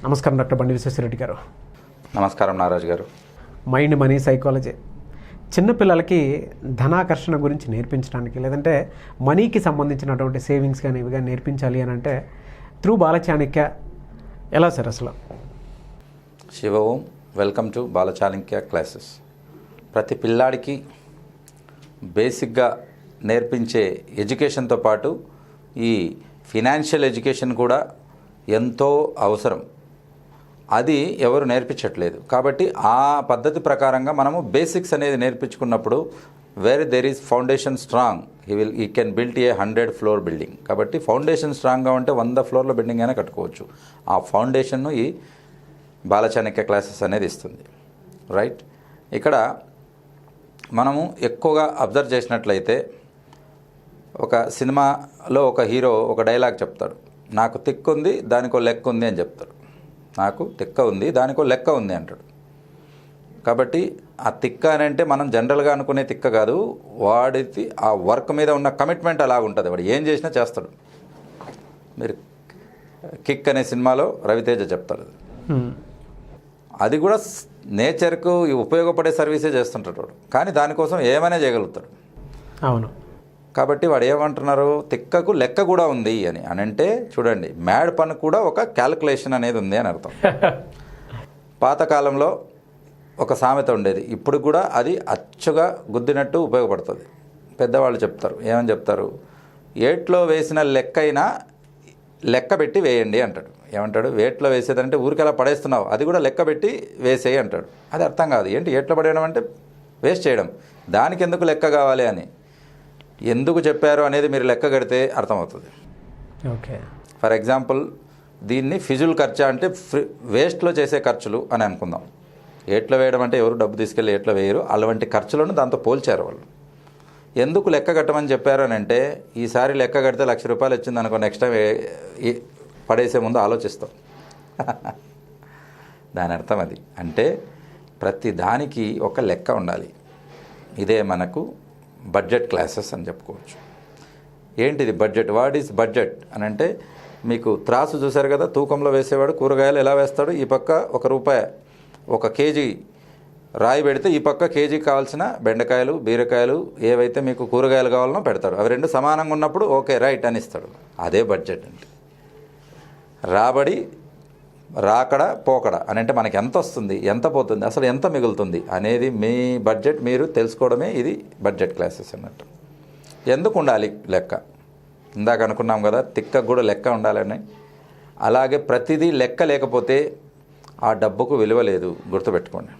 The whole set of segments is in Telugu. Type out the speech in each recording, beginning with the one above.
నమస్కారం డాక్టర్ బండి విశ్వేశ్వరరెడ్డి గారు. నమస్కారం నారాజు గారు. మైండ్ మనీ సైకాలజీ చిన్నపిల్లలకి ధనాకర్షణ గురించి నేర్పించడానికి, లేదంటే మనీకి సంబంధించినటువంటి సేవింగ్స్ కానీ ఇవి కానీ నేర్పించాలి అని అంటే త్రూ బాల చాణక్య ఎలా సార్ అసలు? Shiva Om, welcome to Bala Chanakya classes. ప్రతి పిల్లాడికి బేసిక్గా నేర్పించే ఎడ్యుకేషన్తో పాటు ఈ ఫినాన్షియల్ ఎడ్యుకేషన్ కూడా ఎంతో అవసరం. అది ఎవరు నేర్పించట్లేదు. కాబట్టి ఆ పద్ధతి ప్రకారంగా మనము బేసిక్స్ అనేది నేర్పించుకున్నప్పుడు where there is foundation strong he can build a 100 floor building. కాబట్టి ఫౌండేషన్ స్ట్రాంగ్గా ఉంటే 100 ఫ్లోర్ల బిల్డింగ్ అయినా కట్టుకోవచ్చు. ఆ ఫౌండేషన్ను ఈ బాల చాణక్య క్లాసెస్ అనేది ఇస్తుంది. రైట్, ఇక్కడ మనము ఎక్కువగా అబ్జర్వ్ చేసినట్లయితే ఒక సినిమాలో ఒక హీరో ఒక డైలాగ్ చెప్తాడు, నాకు తిక్కు ఉంది దానికో లెక్క ఉంది అని చెప్తాడు. నాకు తిక్క ఉంది దానికో లెక్క ఉంది అంటాడు. కాబట్టి ఆ తిక్క అని అంటే మనం జనరల్గా అనుకునే తిక్క కాదు, వాడికి ఆ వర్క్ మీద ఉన్న కమిట్మెంట్ అలాగుంటుంది. వాడు ఏం చేసినా చేస్తాడు. మీరు కిక్ అనే సినిమాలో రవితేజ చెప్తారు, అది కూడా నేచర్కు ఉపయోగపడే సర్వీసే చేస్తుంటాడు వాడు, కానీ దానికోసం ఏమైనా చేయగలుగుతాడు. అవును. కాబట్టి వాడు ఏమంటున్నారు, తిక్కకు లెక్క కూడా ఉంది అని అంటే చూడండి, మ్యాడ్ పని కూడా ఒక క్యాలిక్యులేషన్ అనేది ఉంది అని అర్థం. పాతకాలంలో ఒక సామెత ఉండేది, ఇప్పుడు కూడా అది అచ్చుగా గుద్దినట్టు ఉపయోగపడుతుంది. పెద్దవాళ్ళు చెప్తారు, ఏమని చెప్తారు, ఏట్లో వేసిన లెక్క అయినా లెక్క పెట్టి వేయండి అంటాడు. ఏమంటాడు, వేట్లో వేసేదంటే ఊరికి అలా పడేస్తున్నావు, అది కూడా లెక్క పెట్టి వేసేయి అంటాడు. అది అర్థం కాదు. ఏంటి ఏట్లో పడేయడం అంటే వేస్ట్ చేయడం, దానికి ఎందుకు లెక్క కావాలి అని ఎందుకు చెప్పారు అనేది మీరు లెక్క కడితే అర్థమవుతుంది. ఓకే, ఫర్ ఎగ్జాంపుల్ దీన్ని ఫిజుల్ ఖర్చు అంటే వేస్ట్లో చేసే ఖర్చులు అని అనుకుందాం. ఏట్లో వేయడం అంటే ఎవరు డబ్బు తీసుకెళ్ళి ఏట్లో వేయరు, అలాంటి ఖర్చులను దాంతో పోల్చారు వాళ్ళు. ఎందుకు లెక్క కట్టమని చెప్పారు అని అంటే, ఈసారి లెక్క కడితే ₹1,00,000 వచ్చింది అనుకో, నెక్స్ట్ టైం పడేసే ముందు ఆలోచిస్తాం. దాని అర్థం అది. అంటే ప్రతి దానికి ఒక లెక్క ఉండాలి. ఇదే మనకు బడ్జెట్ క్లాసెస్ అని చెప్పుకోవచ్చు. ఏంటిది బడ్జెట్? వాట్ ఈజ్ బడ్జెట్ అని అంటే, మీకు త్రాసు చూశారు కదా, తూకంలో వేసేవాడు కూరగాయలు ఎలా వేస్తాడు, ఈ పక్క ₹1, 1 కేజీ రాయి పెడితే ఈ పక్క కేజీకి కావాల్సిన బెండకాయలు బీరకాయలు ఏవైతే మీకు కూరగాయలు కావాలనో పెడతాడు. అవి రెండు సమానంగా ఉన్నప్పుడు ఓకే రైట్ అని ఇస్తాడు. అదే బడ్జెట్ అంటే. రాబడి, రాకడ, పోకడ అని అంటే మనకి ఎంత వస్తుంది, ఎంత పోతుంది, అసలు ఎంత మిగులుతుంది అనేది మీ బడ్జెట్ మీరు తెలుసుకోవడమే ఇది బడ్జెట్ క్లాసెస్ అన్నట్టు. ఎందుకు ఉండాలి లెక్క? ఇందాక అనుకున్నాం కదా, తిక్కకు కూడా లెక్క ఉండాలని. అలాగే ప్రతిదీ లెక్క లేకపోతే ఆ డబ్బుకు విలువ లేదు, గుర్తుపెట్టుకోండి.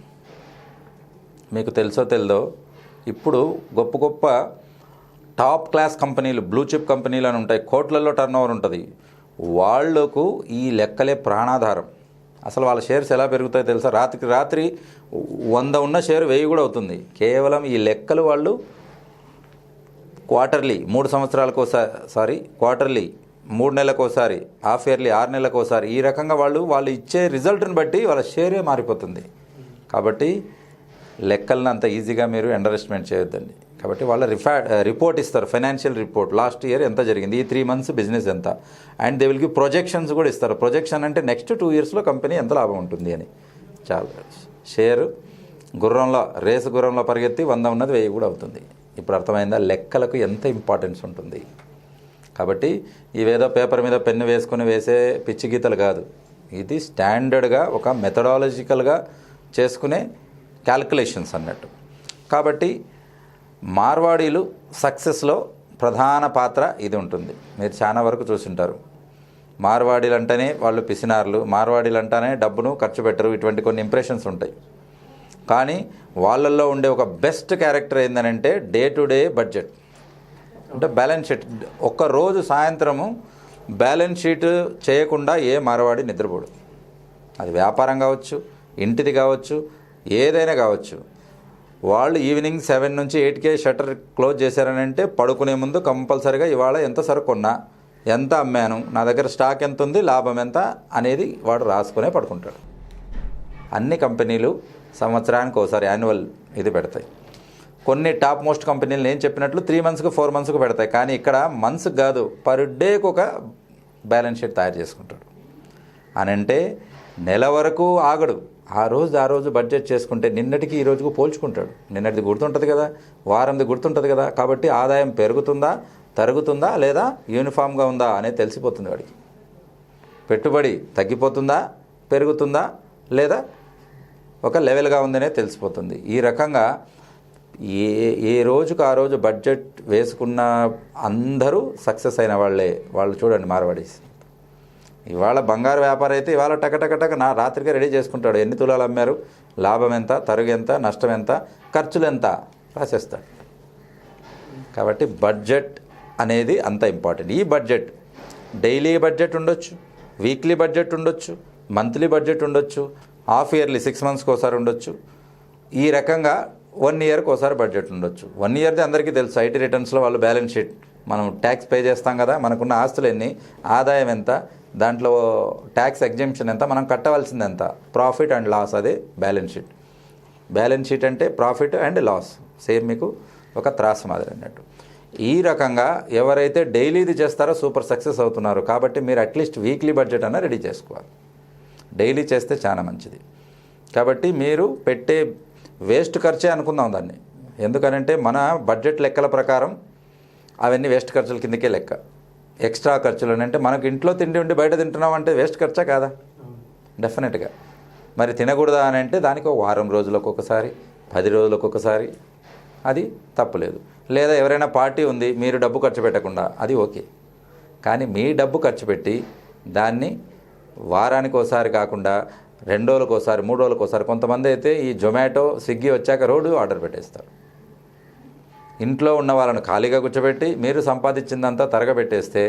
మీకు తెలుసో తెల్దో, ఇప్పుడు గొప్ప గొప్ప టాప్ క్లాస్ కంపెనీలు, బ్లూ చిప్ కంపెనీలు అని ఉంటాయి, కోట్లలో టర్నోవర్ ఉంటుంది. వాళ్లకు ఈ లెక్కలే ప్రాణాధారం. అసలు వాళ్ళ షేర్స్ ఎలా పెరుగుతాయో తెలుసా? రాత్రికి రాత్రి 100 ఉన్న షేర్ 1000 కూడా అవుతుంది. కేవలం ఈ లెక్కలు వాళ్ళు క్వార్టర్లీ 3 సంవత్సరాలకు ఒకసారి, క్వార్టర్లీ 3 నెలలకు ఒకసారి, హాఫ్ ఇయర్లీ 6 నెలలకు ఒకసారి, ఈ రకంగా వాళ్ళు ఇచ్చే రిజల్ట్ని బట్టి వాళ్ళ షేరే మారిపోతుంది. కాబట్టి లెక్కలను అంత ఈజీగా మీరు అండర్ ఎస్టిమేట్ చేయొద్దండి. కాబట్టి వాళ్ళ రిపోర్ట్ ఇస్తారు, ఫైనాన్షియల్ రిపోర్ట్, లాస్ట్ ఇయర్ ఎంత జరిగింది, ఈ 3 మంత్స్ బిజినెస్ ఎంత, and they will give projections కూడా ఇస్తారు. ప్రొజెక్షన్ అంటే నెక్స్ట్ 2 ఇయర్స్లో కంపెనీ ఎంత లాభం ఉంటుంది అని. చాలా షేరు రేసు గుర్రంలో పరిగెత్తి 100 ఉన్నది 1000 కూడా అవుతుంది. ఇప్పుడు అర్థమైందా లెక్కలకు ఎంత ఇంపార్టెన్స్ ఉంటుంది? కాబట్టి ఇవేదో పేపర్ మీద పెన్ను వేసుకొని వేసే పిచ్చి గీతలు కాదు, ఇది స్టాండర్డ్గా ఒక మెథడాలజికల్గా చేసుకునే క్యాల్కులేషన్స్ అన్నట్టు. కాబట్టి మార్వాడీలు సక్సెస్లో ప్రధాన పాత్ర ఇది ఉంటుంది. మీరు చాలా వరకు చూసుంటారు. మార్వాడీలు అంటేనే వాళ్ళు పిసినార్లు, మార్వాడీలు అంటేనే డబ్బును ఖర్చు పెట్టరు, ఇటువంటి కొన్ని ఇంప్రెషన్స్ ఉంటాయి. కానీ వాళ్ళల్లో ఉండే ఒక బెస్ట్ క్యారెక్టర్ ఏంటంటే డే టు డే బడ్జెట్ అంటే బ్యాలెన్స్ షీట్. ఒక్కరోజు సాయంత్రము బ్యాలెన్స్ షీట్ చేయకుండా ఏ మార్వాడి నిద్రపోడు. అది వ్యాపారం కావచ్చు, ఇంటిది కావచ్చు, ఏదైనా కావచ్చు. వాళ్ళు ఈవినింగ్ 7 నుంచి 8కే షట్టర్ క్లోజ్ చేశారని అంటే పడుకునే ముందు కంపల్సరీగా ఇవాళ ఎంత సరుకు కొన్నా, ఎంత అమ్మాను, నా దగ్గర స్టాక్ ఎంత ఉంది, లాభం ఎంత అనేది వాడు రాసుకునే పడుకుంటాడు. అన్ని కంపెనీలు సంవత్సరానికి ఒకసారి యాన్యువల్ ఇది పెడతాయి. కొన్ని టాప్ మోస్ట్ కంపెనీలు నేను చెప్పినట్లు 3 మంత్స్కి 4 మంత్స్కి పెడతాయి. కానీ ఇక్కడ మంత్స్కి కాదు, పర్ డేకి ఒక బ్యాలెన్స్ షీట్ తయారు చేసుకుంటాడు. అని అంటే నెల వరకు ఆగడు. ఆ రోజు బడ్జెట్ చేసుకుంటే నిన్నటికి ఈ రోజుకు పోల్చుకుంటాడు. నిన్నటిది గుర్తుంటుంది కదా, వారంది గుర్తుంటుంది కదా. కాబట్టి ఆదాయం పెరుగుతుందా, తరుగుతుందా, లేదా యూనిఫామ్గా ఉందా అనేది తెలిసిపోతుంది వాడికి. పెట్టుబడి తగ్గిపోతుందా, పెరుగుతుందా, లేదా ఒక లెవెల్గా ఉందనే తెలిసిపోతుంది. ఈ రకంగా ఏ రోజుకు ఆ రోజు బడ్జెట్ వేసుకున్న అందరూ సక్సెస్ అయిన వాళ్ళు చూడండి మార్వాడీస్. ఇవాళ బంగారు వ్యాపారం అయితే ఇవాళ టక నా రాత్రికే రెడీ చేసుకుంటాడు. ఎన్ని తులాలు అమ్మారు, లాభం ఎంత, తరుగు ఎంత, నష్టం ఎంత, ఖర్చులు ఎంత రాసేస్తాడు. కాబట్టి బడ్జెట్ అనేది అంత ఇంపార్టెంట్. ఈ బడ్జెట్ డైలీ బడ్జెట్ ఉండొచ్చు, వీక్లీ బడ్జెట్ ఉండొచ్చు, మంత్లీ బడ్జెట్ ఉండొచ్చు, హాఫ్ ఇయర్లీ 6 మంత్స్కి ఒకసారి ఉండొచ్చు. ఈ రకంగా 1 ఇయర్కి ఒకసారి బడ్జెట్ ఉండొచ్చు. 1 ఇయర్ది అందరికీ తెలుసు. ఐటీ రిటర్న్స్లో వాళ్ళు బ్యాలెన్స్ షీట్, మనం ట్యాక్స్ పే చేస్తాం కదా, మనకున్న ఆస్తులు ఎన్ని, ఆదాయం ఎంత, దాంట్లో ట్యాక్స్ ఎగ్జెంప్షన్ ఎంత, మనం కట్టవలసింది ఎంత, ప్రాఫిట్ అండ్ లాస్, అదే బ్యాలెన్స్ షీట్. బ్యాలెన్స్ షీట్ అంటే ప్రాఫిట్ అండ్ లాస్, సేమ్ మీకు ఒక త్రాసు మాదిరి అన్నట్టు. ఈ రకంగా ఎవరైతే డైలీది చేస్తారో సూపర్ సక్సెస్ అవుతున్నారు. కాబట్టి మీరు అట్లీస్ట్ వీక్లీ బడ్జెట్ అన్న రెడీ చేసుకోవాలి. డైలీ చేస్తే చాలా మంచిది. కాబట్టి మీరు పెట్టే వేస్ట్ ఖర్చే అనుకుందాం దాన్ని. ఎందుకనంటే మన బడ్జెట్ లెక్కల ప్రకారం అవన్నీ వేస్ట్ ఖర్చుల కిందకే లెక్క. ఎక్స్ట్రా ఖర్చులు అంటే మనకు ఇంట్లో తిండి ఉండి బయట తింటున్నాం అంటే వేస్ట్ ఖర్చా కాదా? డెఫినెట్గా. మరి తినకూడదా అని అంటే దానికి ఒక వారం రోజులకు ఒకసారి, 10 రోజులకు ఒకసారి, అది తప్పులేదు. లేదా ఎవరైనా పార్టీ ఉంది, మీరు డబ్బు ఖర్చు పెట్టకుండా, అది ఓకే. కానీ మీ డబ్బు ఖర్చు పెట్టి దాన్ని వారానికి ఒకసారి కాకుండా 2 రోజులకు ఒకసారి, 3 రోజులకు ఒకసారి, కొంతమంది అయితే ఈ జొమాటో, స్విగ్గీ వచ్చాక రోజు ఆర్డర్ పెట్టేస్తారు. ఇంట్లో ఉన్న వాళ్ళను ఖాళీగా కూర్చోబెట్టి మీరు సంపాదించిందంతా తరగబెట్టేస్తే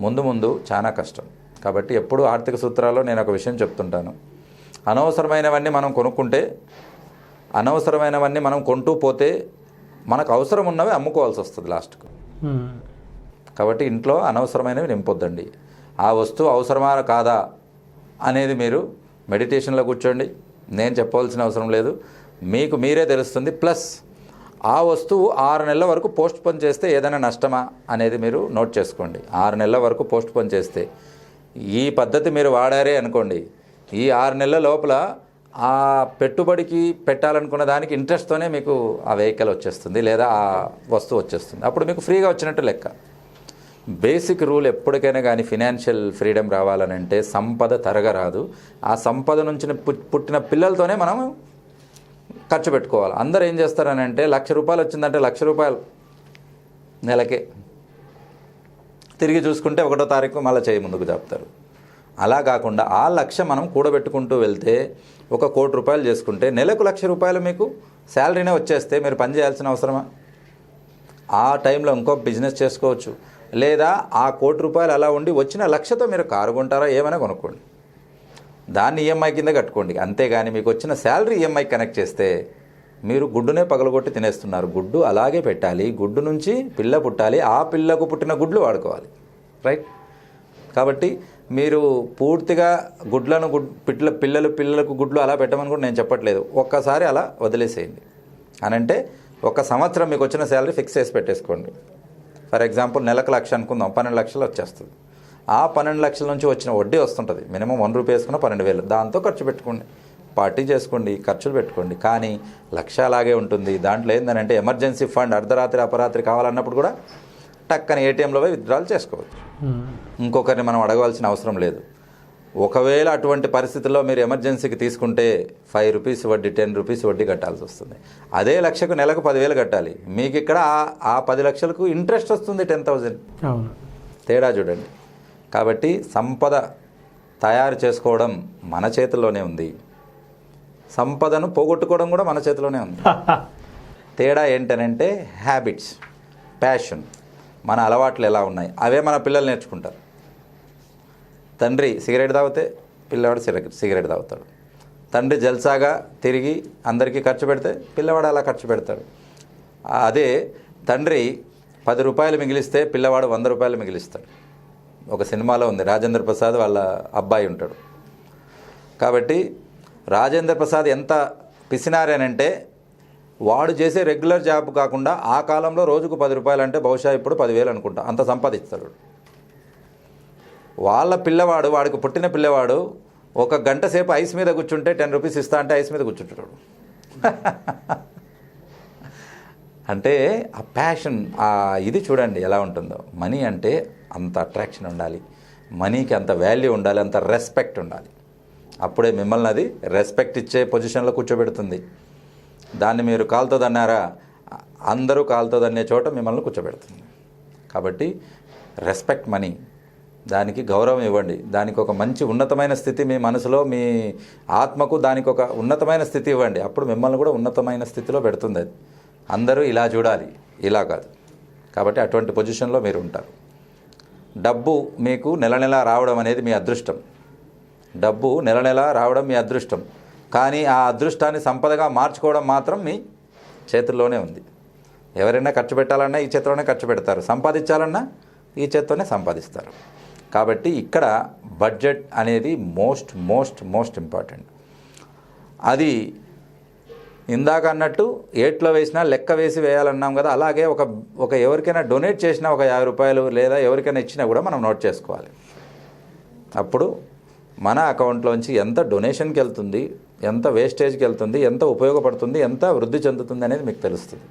ముందు చాలా కష్టం. కాబట్టి ఎప్పుడు ఆర్థిక సూత్రాల్లో నేను ఒక విషయం చెప్తుంటాను. అనవసరమైనవన్నీ మనం కొనుక్కుంటే, అనవసరమైనవన్నీ మనం కొంటూ పోతే మనకు అవసరం ఉన్నవి అమ్ముకోవాల్సి వస్తుంది లాస్ట్కు. కాబట్టి ఇంట్లో అనవసరమైనవి నింపొద్దండి. ఆ వస్తువు అవసరమా కాదా అనేది మీరు మెడిటేషన్లో కూర్చోండి. నేను చెప్పవలసిన అవసరం లేదు, మీకు మీరే తెలుస్తుంది. ప్లస్ ఆ వస్తువు 6 నెలల వరకు పోస్ట్ పోన్ చేస్తే ఏదైనా నష్టమా అనేది మీరు నోట్ చేసుకోండి. 6 నెలల వరకు పోస్ట్ పోన్ చేస్తే, ఈ పద్ధతి మీరు వాడారే అనుకోండి, ఈ 6 నెలల లోపల ఆ పెట్టుబడికి పెట్టాలనుకున్న దానికి ఇంట్రెస్ట్తోనే మీకు ఆ వెహికల్ వచ్చేస్తుంది, లేదా ఆ వస్తువు వచ్చేస్తుంది. అప్పుడు మీకు ఫ్రీగా వచ్చినట్టు లెక్క. బేసిక్ రూల్ ఎప్పటికైనా కానీ ఫినాన్షియల్ ఫ్రీడమ్ రావాలనంటే సంపద తరగరాదు. ఆ సంపద నుంచి పుట్టిన పిల్లలతోనే మనం ఖర్చు పెట్టుకోవాలి. అందరూ ఏం చేస్తారని అంటే, 1,00,000 రూపాయలు వచ్చిందంటే 1,00,000 రూపాయలు నెలకే, తిరిగి చూసుకుంటే 1వ తారీఖు మళ్ళీ చేయి ముందుకు చెప్తారు. అలా కాకుండా ఆ 1,00,000 మనం కూడబెట్టుకుంటూ వెళ్తే 1,00,00,000 రూపాయలు చేసుకుంటే నెలకు 1,00,000 రూపాయలు మీకు శాలరీనే వచ్చేస్తే మీరు పని చేయాల్సిన అవసరమా? ఆ టైంలో ఇంకో బిజినెస్ చేసుకోవచ్చు. లేదా ఆ 1,00,00,000 రూపాయలు అలా ఉండి వచ్చిన 1,00,000తో మీరు కారు కొంటారా, ఏమైనా కొనుక్కోండి, దాన్ని ఈఎంఐ కింద కట్టుకోండి. అంతేగాని మీకు వచ్చిన శాలరీ ఈఎంఐ కనెక్ట్ చేస్తే మీరు గుడ్డునే పగలగొట్టి తినేస్తున్నారు. గుడ్డు అలాగే పెట్టాలి, గుడ్డు నుంచి పిల్ల పుట్టాలి, ఆ పిల్లకు పుట్టిన గుడ్లు వాడుకోవాలి, రైట్? కాబట్టి మీరు పూర్తిగా గుడ్లను పిల్లలకు గుడ్లు అలా పెట్టమని కూడా నేను చెప్పట్లేదు. ఒక్కసారి అలా వదిలేసేయండి. అనంటే 1 సంవత్సరం మీకు వచ్చిన శాలరీ ఫిక్స్ చేసి పెట్టేసుకోండి. ఫర్ ఎగ్జాంపుల్ నెలకు 1,00,000 అనుకుందాం, 12 లక్షలు వచ్చేస్తుంది. ఆ 12 లక్షల నుంచి వచ్చిన వడ్డీ వస్తుంటుంది. మినిమం 1 రూపాయి వేసుకున్న 12,000, దాంతో ఖర్చు పెట్టుకోండి, పార్టీ చేసుకోండి, ఖర్చులు పెట్టుకోండి. కానీ 1,00,000 అలాగే ఉంటుంది. దాంట్లో ఏంటంటే ఎమర్జెన్సీ ఫండ్ అర్ధరాత్రి అపరాత్రి కావాలన్నప్పుడు కూడా టక్కని ఏటీఎంలో పోయి విత్డ్రాల్ చేసుకోవచ్చు. ఇంకొకరిని మనం అడగవలసిన అవసరం లేదు. ఒకవేళ అటువంటి పరిస్థితుల్లో మీరు ఎమర్జెన్సీకి తీసుకుంటే 5 రూపీస్ వడ్డీ, 10 రూపీస్ వడ్డీ కట్టాల్సి వస్తుంది. అదే 1,00,000కు నెలకు 10,000 కట్టాలి. మీకు ఇక్కడ ఆ 10 లక్షలకు ఇంట్రెస్ట్ వస్తుంది 10,000. తేడా చూడండి. కాబట్టి సంపద తయారు చేసుకోవడం మన చేతిలోనే ఉంది, సంపదను పోగొట్టుకోవడం కూడా మన చేతిలోనే ఉంది. తేడా ఏంటనంటే హ్యాబిట్స్, ప్యాషన్, మన అలవాట్లు ఎలా ఉన్నాయి అవే మన పిల్లలు నేర్చుకుంటారు. తండ్రి సిగరెట్ తాగితే పిల్లవాడు సిగరెట్ తాగుతాడు. తండ్రి జల్సాగా తిరిగి అందరికీ ఖర్చు పెడితే పిల్లవాడు అలా ఖర్చు పెడతాడు. అదే తండ్రి 10 రూపాయలు మిగిలిస్తే పిల్లవాడు 100 రూపాయలు మిగిలిస్తాడు. ఒక సినిమాలో ఉంది, రాజేంద్ర ప్రసాద్ వాళ్ళ అబ్బాయి ఉంటాడు. కాబట్టి రాజేంద్ర ప్రసాద్ ఎంత పిసినారేనంటే, వాడు చేసే రెగ్యులర్ జాబ్ కాకుండా ఆ కాలంలో రోజుకు 10 రూపాయలు అంటే బహుశా ఇప్పుడు 10,000 అనుకుంటా, అంత సంపాదిస్తాడు. వాళ్ళ పిల్లవాడు, వాడికి పుట్టిన పిల్లవాడు ఒక గంట సేపు ఐస్ మీద కూర్చుంటే 10 రూపీస్ ఇస్తా అంటే ఐస్ మీద కూర్చుంటాడు. అంటే ఆ ప్యాషన్, ఆ ఇది చూడండి ఎలా ఉంటుందో. మనీ అంటే అంత అట్రాక్షన్ ఉండాలి, మనీకి అంత వాల్యూ ఉండాలి, అంత రెస్పెక్ట్ ఉండాలి. అప్పుడే మిమ్మల్ని అది రెస్పెక్ట్ ఇచ్చే పొజిషన్లో కూర్చోబెడుతుంది. దాన్ని మీరు కాలుతో దన్నారా, అందరూ కాలుతో దన్నే చోట మిమ్మల్ని కూర్చోబెడుతుంది. కాబట్టి రెస్పెక్ట్ మనీ, దానికి గౌరవం ఇవ్వండి. దానికి ఒక మంచి ఉన్నతమైన స్థితి మీ మనసులో, మీ ఆత్మకు దానికి ఒక ఉన్నతమైన స్థితి ఇవ్వండి. అప్పుడు మిమ్మల్ని కూడా ఉన్నతమైన స్థితిలో పెడుతుంది. అది అందరూ ఇలా చూడాలి, ఇలా కాదు. కాబట్టి అటువంటి పొజిషన్లో మీరు ఉంటారు. డబ్బు మీకు నెల నెల రావడం అనేది మీ అదృష్టం. డబ్బు నెల నెల రావడం మీ అదృష్టం. కానీ ఆ అదృష్టాన్ని సంపదగా మార్చుకోవడం మాత్రం మీ చేతుల్లోనే ఉంది. ఎవరైనా ఖర్చు పెట్టాలన్నా ఈ చేతిలోనే ఖర్చు పెడతారు, సంపాదించాలన్నా ఈ చేత్తోనే సంపాదిస్తారు. కాబట్టి ఇక్కడ బడ్జెట్ అనేది మోస్ట్ మోస్ట్ మోస్ట్ ఇంపార్టెంట్. అది ఇందాక అన్నట్టు ఏట్లో వేసినా లెక్క వేసి వేయాలన్నాం కదా, అలాగే ఒక ఎవరికైనా డొనేట్ చేసినా ఒక 50 రూపాయలు లేదా ఎవరికైనా ఇచ్చినా కూడా మనం నోట్ చేసుకోవాలి. అప్పుడు మన అకౌంట్లోంచి ఎంత డొనేషన్కి వెళ్తుంది, ఎంత వేస్టేజ్కి వెళ్తుంది, ఎంత ఉపయోగపడుతుంది, ఎంత వృద్ధి చెందుతుంది అనేది మీకు తెలుస్తుంది.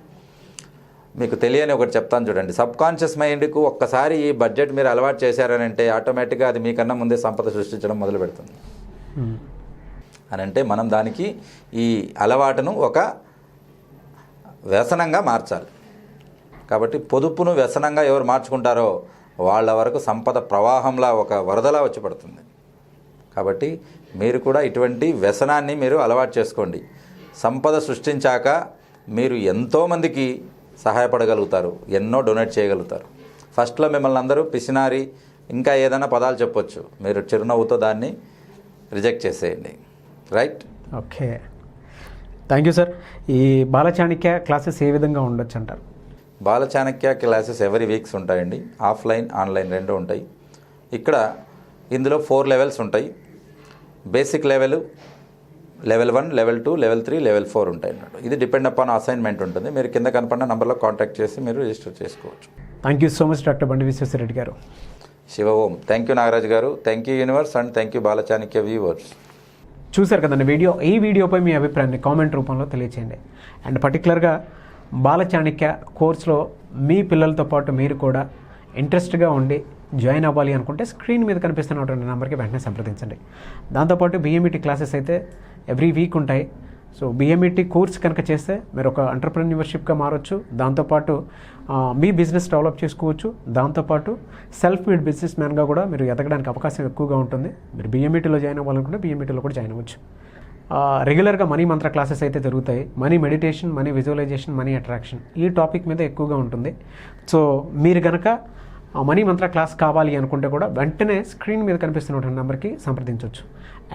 మీకు తెలియని ఒకటి చెప్తాను చూడండి. సబ్కాన్షియస్ మైండ్కు ఒక్కసారి ఈ బడ్జెట్ మీరు అలవాటు చేశారనంటే ఆటోమేటిక్గా అది మీకన్నా ముందే సంపద సృష్టించడం మొదలు పెడుతుంది. అని అంటే మనం దానికి ఈ అలవాటును ఒక వ్యసనంగా మార్చాలి. కాబట్టి పొదుపును వ్యసనంగా ఎవరు మార్చుకుంటారో వాళ్ళ వరకు సంపద ప్రవాహంలా ఒక వరదలా వచ్చి పడుతుంది. కాబట్టి మీరు కూడా ఇటువంటి వ్యసనాన్ని మీరు అలవాటు చేసుకోండి. సంపద సృష్టించాక మీరు ఎంతోమందికి సహాయపడగలుగుతారు, ఎన్నో డొనేట్ చేయగలుగుతారు. ఫస్ట్లో మిమ్మల్ని అందరూ పిసినారి ఇంకా ఏదైనా పదాలు చెప్పొచ్చు, మీరు చిరునవ్వుతో దాన్ని రిజెక్ట్ చేసేయండి. Right? Okay, thank you sir. ఈ బాల చాణక్య క్లాసెస్ ఏ విధంగా ఉండొచ్చు అంటారు? బాల చాణక్య క్లాసెస్ ఎవ్రీ వీక్స్ ఉంటాయండి. ఆఫ్లైన్ ఆన్లైన్ రెండు ఉంటాయి. ఇక్కడ ఇందులో 4 లెవెల్స్ ఉంటాయి. Basic level, level 1, level 2, level 3, level 4 ఉంటాయి అన్నట్టు. ఇది డిపెండ్ అపాన్ అసైన్మెంట్ ఉంటుంది. మీరు కింద కనపడిన నంబర్లో కాంటాక్ట్ చేసి మీరు రిజిస్టర్ చేసుకోవచ్చు. Thank you so much doctor బండి విశ్వేశ్వరరెడ్డి గారు. శివ ఓం. థ్యాంక్ యూ నాగరాజ్ గారు. Thank you universe and thank you Bala Chanakya viewers. చూశారు కదండి వీడియో. ఈ వీడియోపై మీ అభిప్రాయాన్ని కామెంట్ రూపంలో తెలియచేయండి. అండ్ పర్టికులర్గా బాల చాణక్య కోర్సులో మీ పిల్లలతో పాటు మీరు కూడా ఇంట్రెస్ట్గా ఉండి జాయిన్ అవ్వాలి అనుకుంటే స్క్రీన్ మీద కనిపిస్తున్నటువంటి నెంబర్కి వెంటనే సంప్రదించండి. దాంతోపాటు బిఎంఈటీ క్లాసెస్ అయితే ఎవ్రీ వీక్ ఉంటాయి. సో బిఎంఈటీ కోర్స్ కనుక చేస్తే మీరు ఒక ఎంటర్‌ప్రెన్యూర్‌షిప్గా మారొచ్చు. దాంతోపాటు మీ బిజినెస్ డెవలప్ చేసుకోవచ్చు. దాంతోపాటు సెల్ఫ్ మేడ్ బిజినెస్ మ్యాన్గా కూడా మీరు ఎదగడానికి అవకాశం ఎక్కువగా ఉంటుంది. మీరు బిఎంఈటీలో జాయిన్ అవ్వాలనుకుంటే బిఎంఈటీలో కూడా జాయిన్ అవ్వచ్చు. రెగ్యులర్గా మనీ మంత్ర క్లాసెస్ అయితే జరుగుతాయి. Money meditation, money visualisation, money attraction ఈ టాపిక్ మీద ఎక్కువగా ఉంటుంది. సో మీరు కనుక మనీ మంత్ర క్లాస్ కావాలి అనుకుంటే కూడా వెంటనే స్క్రీన్ మీద కనిపిస్తున్న నెంబర్కి సంప్రదించవచ్చు.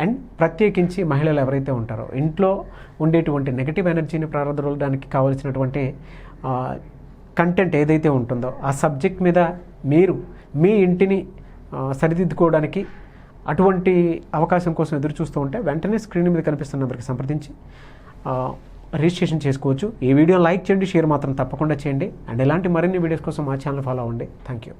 అండ్ ప్రత్యేకించి మహిళలు ఎవరైతే ఉంటారో ఇంట్లో ఉండేటువంటి నెగిటివ్ ఎనర్జీని ప్రారంభించడానికి కావాల్సినటువంటి కంటెంట్ ఏదైతే ఉంటుందో ఆ సబ్జెక్ట్ మీద మీరు మీ ఇంటిని సరిదిద్దుకోవడానికి అటువంటి అవకాశం కోసం ఎదురు చూస్తూ ఉంటే వెంటనే స్క్రీన్ మీద కనిపిస్తున్న నెంబర్కి సంప్రదించి రిజిస్ట్రేషన్ చేసుకోవచ్చు. ఈ వీడియో లైక్ చేయండి, షేర్ మాత్రం తప్పకుండా చేయండి. అండ్ ఇలాంటి మరిన్ని వీడియోస్ కోసం మా ఛానల్ ఫాలో అవ్వండి. Thank you.